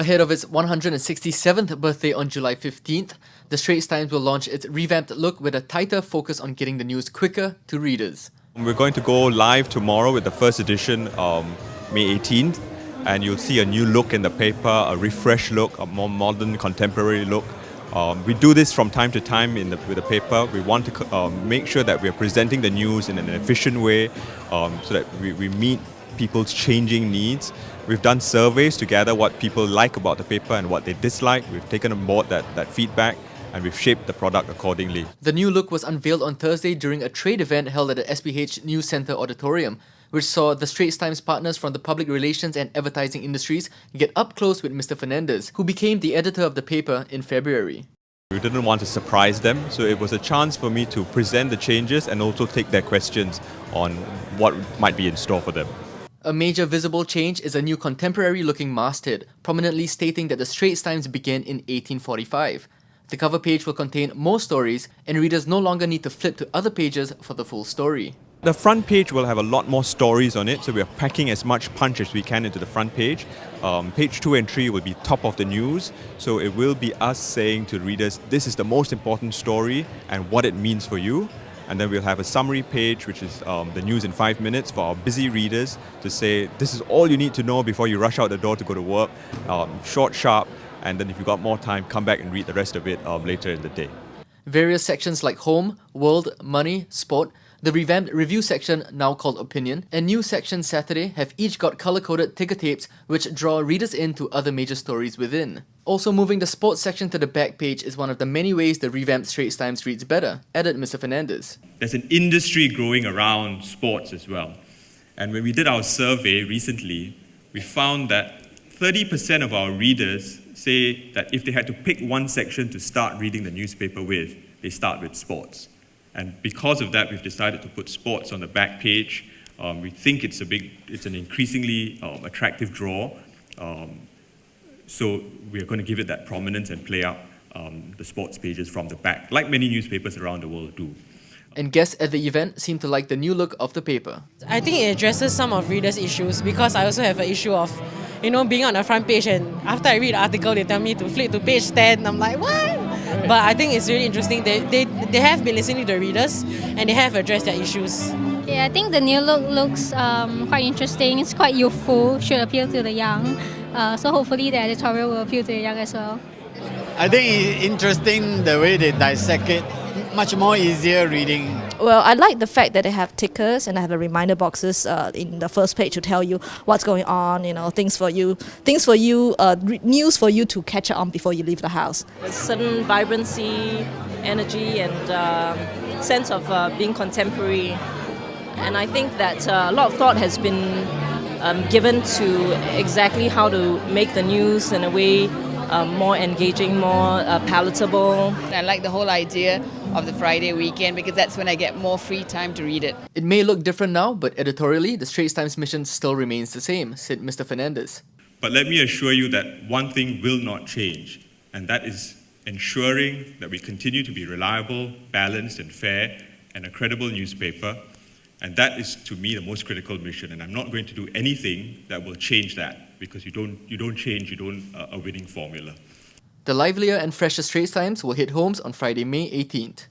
Ahead of its 167th birthday on July 15th, the Straits Times will launch its revamped look with a tighter focus on getting the news quicker to readers. We're going to go live tomorrow with the first edition, May 18th, and you'll see a new look in the paper, a refreshed look, a more modern, contemporary look. We do this from time to time with the paper. We want to make sure that we're presenting the news in an efficient way so that we meet people's changing needs. We've done surveys to gather what people like about the paper and what they dislike. We've taken on board that feedback and we've shaped the product accordingly. The new look was unveiled on Thursday during a trade event held at the SPH News Centre Auditorium, which saw the Straits Times partners from the public relations and advertising industries get up close with Mr. Fernandez, who became the editor of the paper in February. We didn't want to surprise them, so it was a chance for me to present the changes and also take their questions on what might be in store for them. A major visible change is a new contemporary-looking masthead, prominently stating that the Straits Times began in 1845. The cover page will contain more stories, and readers no longer need to flip to other pages for the full story. The front page will have a lot more stories on it, so we are packing as much punch as we can into the front page. Page 2 and 3 will be top of the news, so it will be us saying to readers, this is the most important story and what it means for you. And then we'll have a summary page, which is the news in 5 minutes for our busy readers to say, this is all you need to know before you rush out the door to go to work. Short, sharp, and then if you've got more time, come back and read the rest of it later in the day. Various sections like Home, World, Money, Sport, the revamped review section, now called Opinion, and News section Saturday have each got colour-coded ticker tapes which draw readers into other major stories within. Also moving the sports section to the back page is one of the many ways the revamped Straits Times reads better, added Mr. Fernandez. There's an industry growing around sports as well. And when we did our survey recently, we found that 30% of our readers say that if they had to pick one section to start reading the newspaper with, they start with sports. And because of that, we've decided to put sports on the back page. We think it's an increasingly attractive draw. So we're going to give it that prominence and play out the sports pages from the back, like many newspapers around the world do. And guests at the event seem to like the new look of the paper. I think it addresses some of readers' issues because I also have an issue of, being on the front page and after I read the article, they tell me to flip to page 10. I'm like, what? But I think it's really interesting. They have been listening to the readers and they have addressed their issues. Yeah, I think the new look looks quite interesting. It's quite youthful, should appeal to the young. So hopefully the editorial will appeal to the young as well. I think it's interesting the way they dissect it. Much more easier reading. Well, I like the fact that they have tickers and they have the reminder boxes in the first page to tell you what's going on, things for you, news for you to catch up on before you leave the house. A certain vibrancy, energy and sense of being contemporary. And I think that a lot of thought has been given to exactly how to make the news in a way more engaging, more palatable. I like the whole idea of the Friday weekend because that's when I get more free time to read it. It may look different now, but editorially, the Straits Times mission still remains the same, said Mr. Fernandez. But let me assure you that one thing will not change, and that is ensuring that we continue to be reliable, balanced and fair, and a credible newspaper. And that is, to me, the most critical mission. And I'm not going to do anything that will change that, because you don't change a winning formula. The livelier and fresher Straits Times will hit homes on Friday, May 18th.